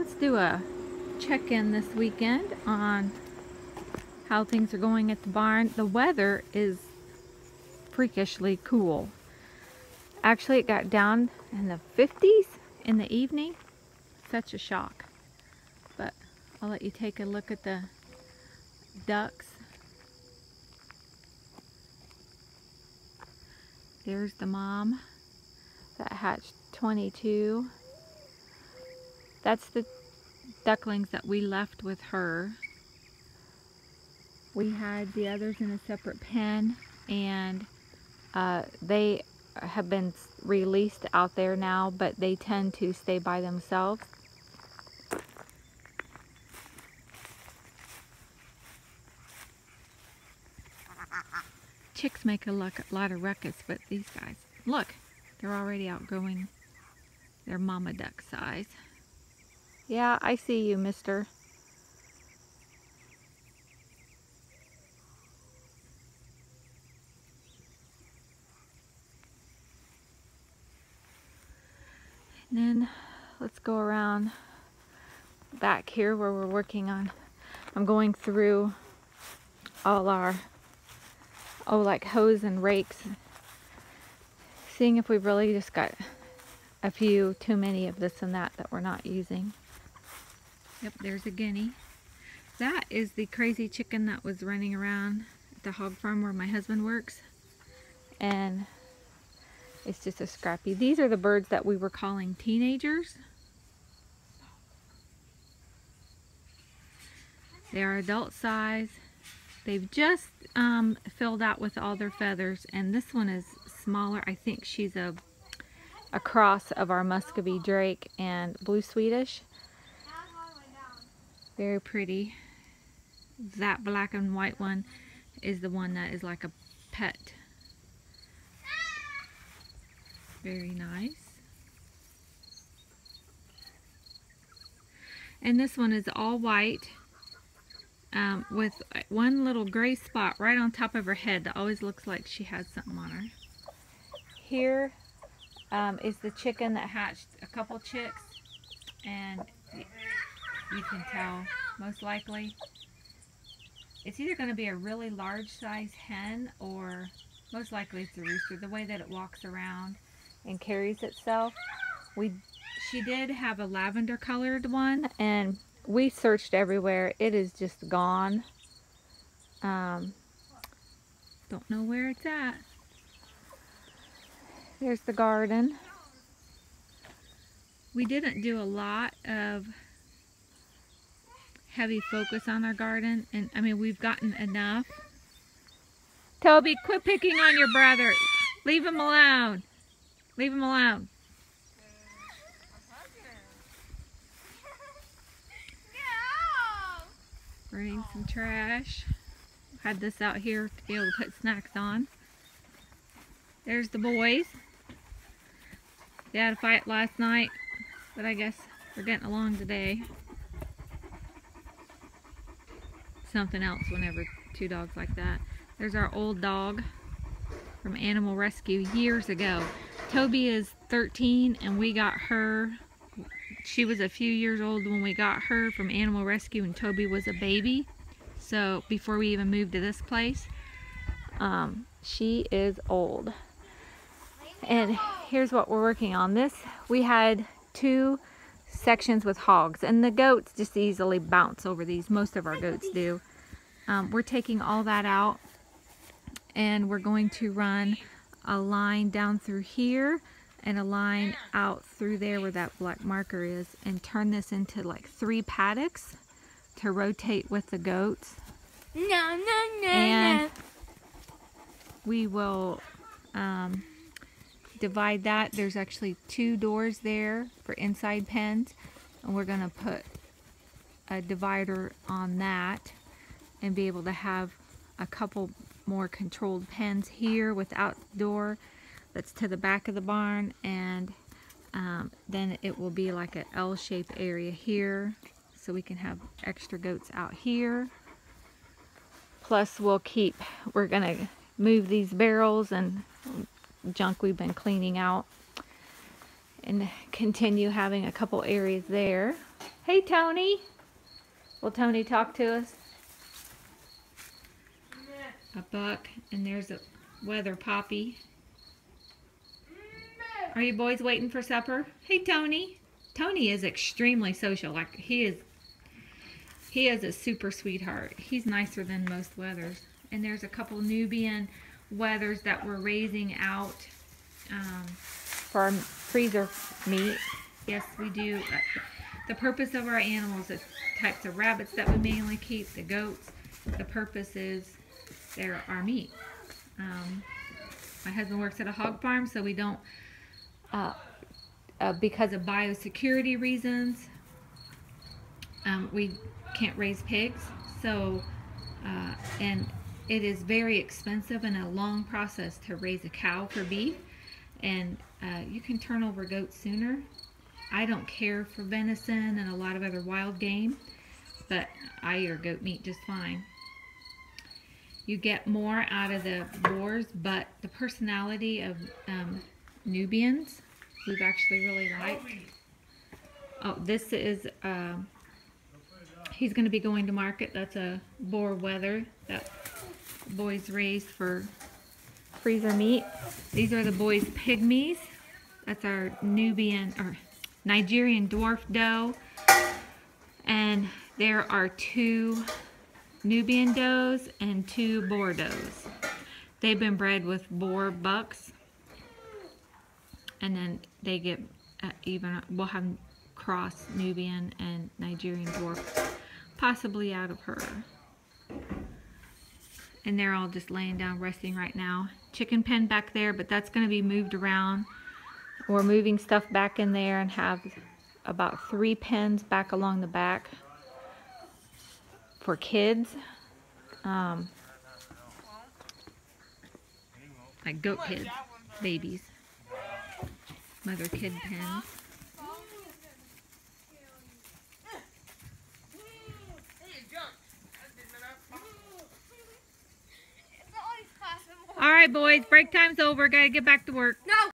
Let's do a check-in this weekend on how things are going at the barn. The weather is freakishly cool. Actually, it got down in the 50s in the evening. Such a shock. But I'll let you take a look at the ducks. There's the mom that hatched 22. That's the ducklings that we left with her. We had the others in a separate pen, and they have been released out there now, but they tend to stay by themselves. Chicks make a lot of ruckus, but these guys, look, they're already outgrowing their mama duck size. Yeah, I see you, mister. And then let's go around back here where we're working on. I'm going through all our, like hose and rakes, seeing if we've really just got a few too many of this and that we're not using. Yep, there's a guinea. That is the crazy chicken that was running around at the hog farm where my husband works. And it's just a scrappy. These are the birds that we were calling teenagers. They are adult size. They've just filled out with all their feathers, and this one is smaller. I think she's a cross of our Muscovy Drake and Blue Swedish. Very pretty. That black and white one is the one that is like a pet. Very nice. And this one is all white with one little gray spot right on top of her head that always looks like she has something on her. Here is the chicken that hatched a couple chicks, and you can tell most likely it's either going to be a really large size hen or most likely it's a rooster, the way that it walks around and carries itself. She did have a lavender colored one, and we searched everywhere. It is just gone. Don't know where it's at. There's the garden. We didn't do a lot of heavy focus on our garden, and I mean, we've gotten enough. Toby, quit picking on your brother. Leave him alone. Leave him alone. Burning some trash. Had this out here to be able to put snacks on. There's the boys. They had a fight last night, but I guess we're getting along today. Something else whenever two dogs like that. There's our old dog from Animal Rescue years ago. Toby is 13, and we got her. She was a few years old when we got her from Animal Rescue, and Toby was a baby. So before we even moved to this place, she is old. And here's what we're working on. We had 2 sections with hogs, and the goats just easily bounce over these. Most of our goats do. We're taking all that out, and we're going to run a line down through here and a line out through there where that black marker is, and turn this into like 3 paddocks to rotate with the goats. And we will divide that. There's actually 2 doors there for inside pens, and we're going to put a divider on that and be able to have a couple more controlled pens here with outdoor that's to the back of the barn, and then it will be like an L-shaped area here, so we can have extra goats out here. Plus we're gonna move these barrels and junk we've been cleaning out and continue having a couple areas there. Hey, Tony. Will Tony talk to us? A buck, and there's a weather poppy. Are you boys waiting for supper? Hey, Tony. Tony is extremely social. Like, he is a super sweetheart. He's nicer than most weathers. And there's a couple Nubian weathers that we're raising out for our freezer meat. Yes, we do. The purpose of our animals, the types of rabbits that we mainly keep, the goats, the purpose is they're our meat. My husband works at a hog farm, so we don't, because of biosecurity reasons, we can't raise pigs. So, and it is very expensive and a long process to raise a cow for beef, and you can turn over goats sooner. I don't care for venison and a lot of other wild game, but I eat goat meat just fine. You get more out of the boars, but the personality of Nubians, we've actually really liked. Oh, this is, he's going to be going to market. That's a boar wether that boys raised for freezer meat. These are the boys' pygmies. That's our Nubian, or Nigerian dwarf doe. And there are 2 Nubian does and 2 boar does. They've been bred with boar bucks, and then they get we'll have cross Nubian and Nigerian dwarf possibly out of her. And they're all just laying down resting right now. Chicken pen back there, but that's going to be moved around. We're moving stuff back in there and have about 3 pens back along the back for kids, like goat kids, babies, mother kid pens. All right, boys, break time's over. Gotta get back to work. No.